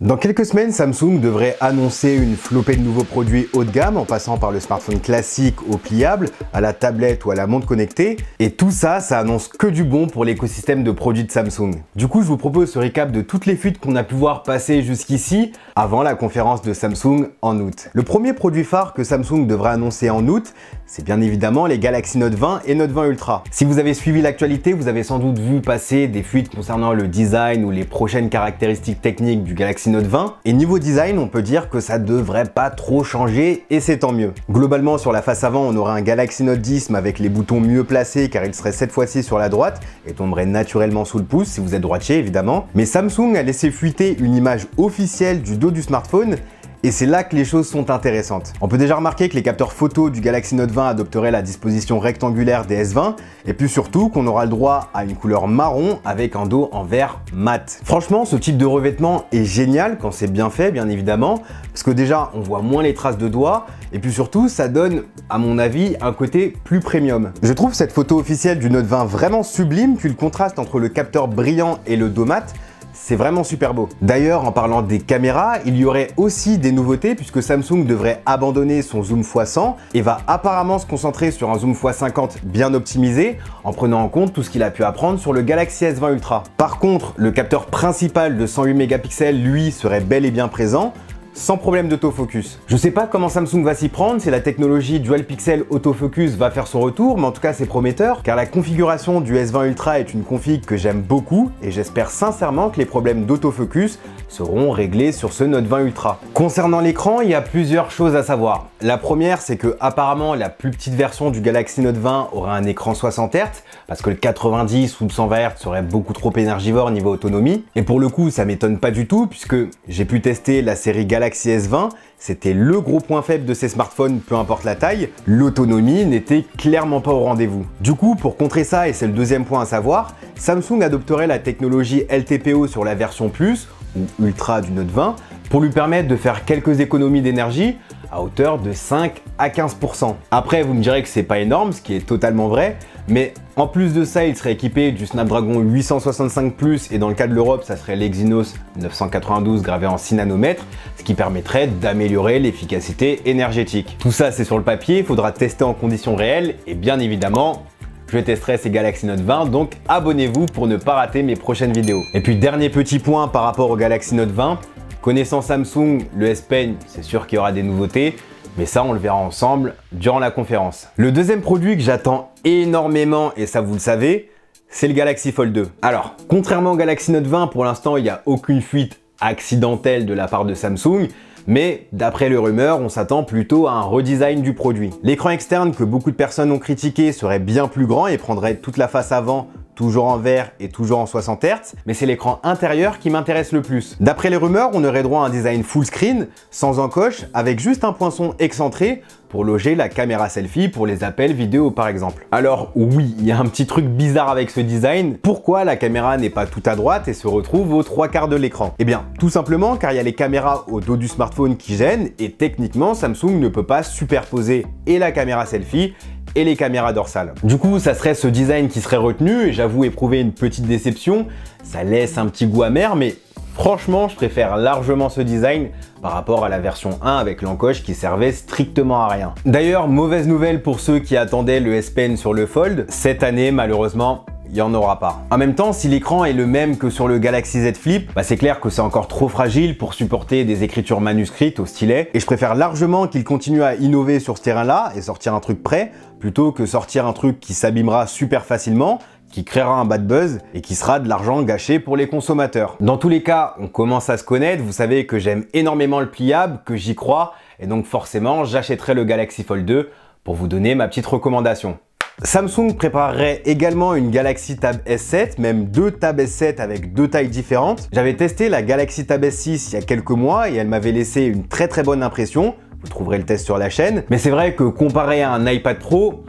Dans quelques semaines, Samsung devrait annoncer une flopée de nouveaux produits haut de gamme en passant par le smartphone classique au pliable, à la tablette ou à la montre connectée. Et tout ça, ça annonce que du bon pour l'écosystème de produits de Samsung. Du coup, je vous propose ce récap de toutes les fuites qu'on a pu voir passer jusqu'ici avant la conférence de Samsung en août. Le premier produit phare que Samsung devrait annoncer en août, c'est bien évidemment les Galaxy Note 20 et Note 20 Ultra. Si vous avez suivi l'actualité, vous avez sans doute vu passer des fuites concernant le design ou les prochaines caractéristiques techniques du Galaxy Note 20. Et niveau design, on peut dire que ça devrait pas trop changer et c'est tant mieux. Globalement, sur la face avant, on aurait un Galaxy Note 10 mais avec les boutons mieux placés car il serait cette fois-ci sur la droite et tomberait naturellement sous le pouce si vous êtes droitier évidemment. Mais Samsung a laissé fuiter une image officielle du dos du smartphone. Et c'est là que les choses sont intéressantes. On peut déjà remarquer que les capteurs photo du Galaxy Note 20 adopteraient la disposition rectangulaire des S20 et puis surtout qu'on aura le droit à une couleur marron avec un dos en verre mat. Franchement, ce type de revêtement est génial quand c'est bien fait, bien évidemment, parce que déjà, on voit moins les traces de doigts et puis surtout, ça donne, à mon avis, un côté plus premium. Je trouve cette photo officielle du Note 20 vraiment sublime, puis le contraste entre le capteur brillant et le dos mat, c'est vraiment super beau. D'ailleurs, en parlant des caméras, il y aurait aussi des nouveautés puisque Samsung devrait abandonner son zoom x100 et va apparemment se concentrer sur un zoom x50 bien optimisé en prenant en compte tout ce qu'il a pu apprendre sur le Galaxy S20 Ultra. Par contre, le capteur principal de 108 mégapixels, lui, serait bel et bien présent, sans problème d'autofocus. Je sais pas comment Samsung va s'y prendre, si la technologie Dual Pixel Autofocus va faire son retour, mais en tout cas c'est prometteur, car la configuration du S20 Ultra est une config que j'aime beaucoup et j'espère sincèrement que les problèmes d'autofocus seront réglés sur ce Note 20 Ultra. Concernant l'écran, il y a plusieurs choses à savoir. La première, c'est que apparemment la plus petite version du Galaxy Note 20 aura un écran 60 Hz, parce que le 90 ou le 120 Hz serait beaucoup trop énergivore niveau autonomie. Et pour le coup, ça m'étonne pas du tout, puisque j'ai pu tester la série Galaxy S20, c'était le gros point faible de ces smartphones, peu importe la taille, l'autonomie n'était clairement pas au rendez-vous. Du coup, pour contrer ça, et c'est le deuxième point à savoir, Samsung adopterait la technologie LTPO sur la version Plus, ou Ultra du Note 20, pour lui permettre de faire quelques économies d'énergie à hauteur de 5 à 15%. Après, vous me direz que c'est pas énorme, ce qui est totalement vrai, mais en plus de ça, il serait équipé du Snapdragon 865 Plus et dans le cas de l'Europe, ça serait l'Exynos 992 gravé en 6 nanomètres, ce qui permettrait d'améliorer l'efficacité énergétique. Tout ça, c'est sur le papier, il faudra tester en conditions réelles et bien évidemment, je testerai ces Galaxy Note 20, donc abonnez-vous pour ne pas rater mes prochaines vidéos. Et puis dernier petit point par rapport au Galaxy Note 20, connaissant Samsung, le S Pen, c'est sûr qu'il y aura des nouveautés, mais ça on le verra ensemble durant la conférence. Le deuxième produit que j'attends énormément, et ça vous le savez, c'est le Galaxy Fold 2. Alors, contrairement au Galaxy Note 20, pour l'instant il n'y a aucune fuite accidentelle de la part de Samsung, mais d'après les rumeurs, on s'attend plutôt à un redesign du produit. L'écran externe que beaucoup de personnes ont critiqué serait bien plus grand et prendrait toute la face avant, toujours en vert et toujours en 60 Hz, mais c'est l'écran intérieur qui m'intéresse le plus. D'après les rumeurs, on aurait droit à un design full screen, sans encoche, avec juste un poinçon excentré pour loger la caméra selfie pour les appels vidéo par exemple. Alors oui, il y a un petit truc bizarre avec ce design. Pourquoi la caméra n'est pas tout à droite et se retrouve aux 3/4 de l'écran? Eh bien, tout simplement car il y a les caméras au dos du smartphone qui gênent et techniquement, Samsung ne peut pas superposer et la caméra selfie et les caméras dorsales. Du coup, ça serait ce design qui serait retenu et j'avoue éprouver une petite déception. Ça laisse un petit goût amer, mais franchement, je préfère largement ce design par rapport à la version 1 avec l'encoche qui servait strictement à rien. D'ailleurs, mauvaise nouvelle pour ceux qui attendaient le S Pen sur le Fold, cette année, malheureusement, il n'y en aura pas. En même temps, si l'écran est le même que sur le Galaxy Z Flip, c'est clair que c'est encore trop fragile pour supporter des écritures manuscrites au stylet et je préfère largement qu'il continue à innover sur ce terrain-là et sortir un truc prêt plutôt que sortir un truc qui s'abîmera super facilement, qui créera un bad buzz et qui sera de l'argent gâché pour les consommateurs. Dans tous les cas, on commence à se connaître, vous savez que j'aime énormément le pliable, que j'y crois et donc forcément j'achèterai le Galaxy Fold 2 pour vous donner ma petite recommandation. Samsung préparerait également une Galaxy Tab S7, même deux Tab S7 avec deux tailles différentes. J'avais testé la Galaxy Tab S6 il y a quelques mois et elle m'avait laissé une très bonne impression. Vous trouverez le test sur la chaîne. Mais c'est vrai que comparé à un iPad Pro,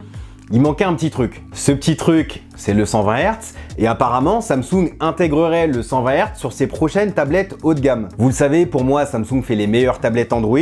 il manquait un petit truc. Ce petit truc, c'est le 120 Hz et apparemment Samsung intégrerait le 120 Hz sur ses prochaines tablettes haut de gamme. Vous le savez, pour moi, Samsung fait les meilleures tablettes Android.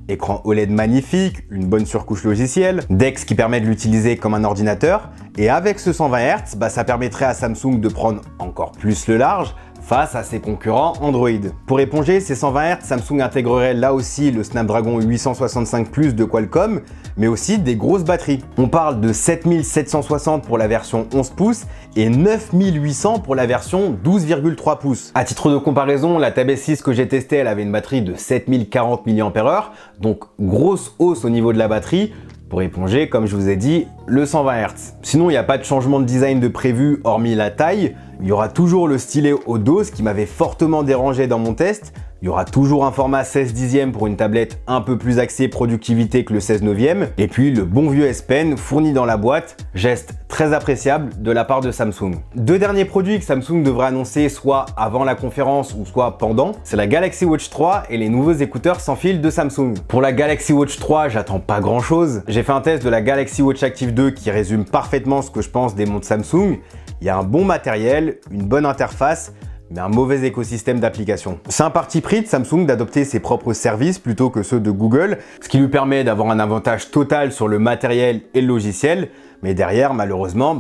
Écran OLED magnifique, une bonne surcouche logicielle, DeX qui permet de l'utiliser comme un ordinateur. Et avec ce 120 Hz, ça permettrait à Samsung de prendre encore plus le large face à ses concurrents Android. Pour éponger ces 120 Hz, Samsung intégrerait là aussi le Snapdragon 865 Plus de Qualcomm, mais aussi des grosses batteries. On parle de 7760 pour la version 11 pouces et 9800 pour la version 12,3 pouces. À titre de comparaison, la Tab S6 que j'ai testée, elle avait une batterie de 7040 mAh, donc grosse hausse au niveau de la batterie, pour éponger, comme je vous ai dit, le 120 Hz. Sinon, il n'y a pas de changement de design de prévu, hormis la taille. Il y aura toujours le stylet au dos, ce qui m'avait fortement dérangé dans mon test. Il y aura toujours un format 16/10 pour une tablette un peu plus axée productivité que le 16/9. Et puis le bon vieux S Pen fourni dans la boîte, geste très appréciable de la part de Samsung. Deux derniers produits que Samsung devrait annoncer soit avant la conférence ou soit pendant, c'est la Galaxy Watch 3 et les nouveaux écouteurs sans fil de Samsung. Pour la Galaxy Watch 3, j'attends pas grand chose. J'ai fait un test de la Galaxy Watch Active 2 qui résume parfaitement ce que je pense des montres Samsung. Il y a un bon matériel, une bonne interface, mais un mauvais écosystème d'applications. C'est un parti pris de Samsung d'adopter ses propres services plutôt que ceux de Google, ce qui lui permet d'avoir un avantage total sur le matériel et le logiciel, mais derrière, malheureusement,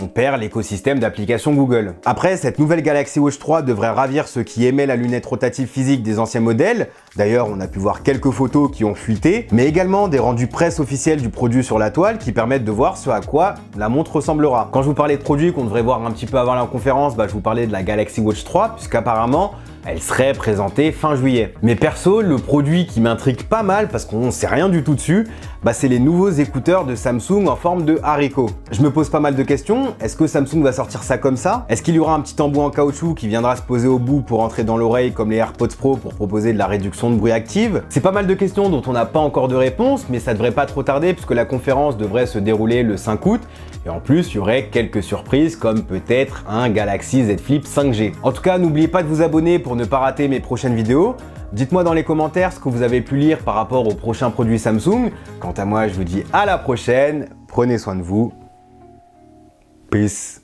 on perd l'écosystème d'applications Google. Après, cette nouvelle Galaxy Watch 3 devrait ravir ceux qui aimaient la lunette rotative physique des anciens modèles. D'ailleurs, on a pu voir quelques photos qui ont fuité, mais également des rendus presse officiels du produit sur la toile qui permettent de voir ce à quoi la montre ressemblera. Quand je vous parlais de produits qu'on devrait voir un petit peu avant la conférence, je vous parlais de la Galaxy Watch 3, puisqu'apparemment, elle serait présentée fin juillet. Mais perso, le produit qui m'intrigue pas mal, parce qu'on ne sait rien du tout dessus, c'est les nouveaux écouteurs de Samsung en forme de haricot. Je me pose pas mal de questions. Est-ce que Samsung va sortir ça comme ça? Est-ce qu'il y aura un petit embout en caoutchouc qui viendra se poser au bout pour entrer dans l'oreille comme les AirPods Pro pour proposer de la réduction de bruit active? C'est pas mal de questions dont on n'a pas encore de réponse, mais ça devrait pas trop tarder puisque la conférence devrait se dérouler le 5 août. Et en plus, il y aurait quelques surprises comme peut-être un Galaxy Z Flip 5G. En tout cas, n'oubliez pas de vous abonner pour ne pas rater mes prochaines vidéos. Dites-moi dans les commentaires ce que vous avez pu lire par rapport aux prochains produits Samsung. Quant à moi, je vous dis à la prochaine. Prenez soin de vous. Peace.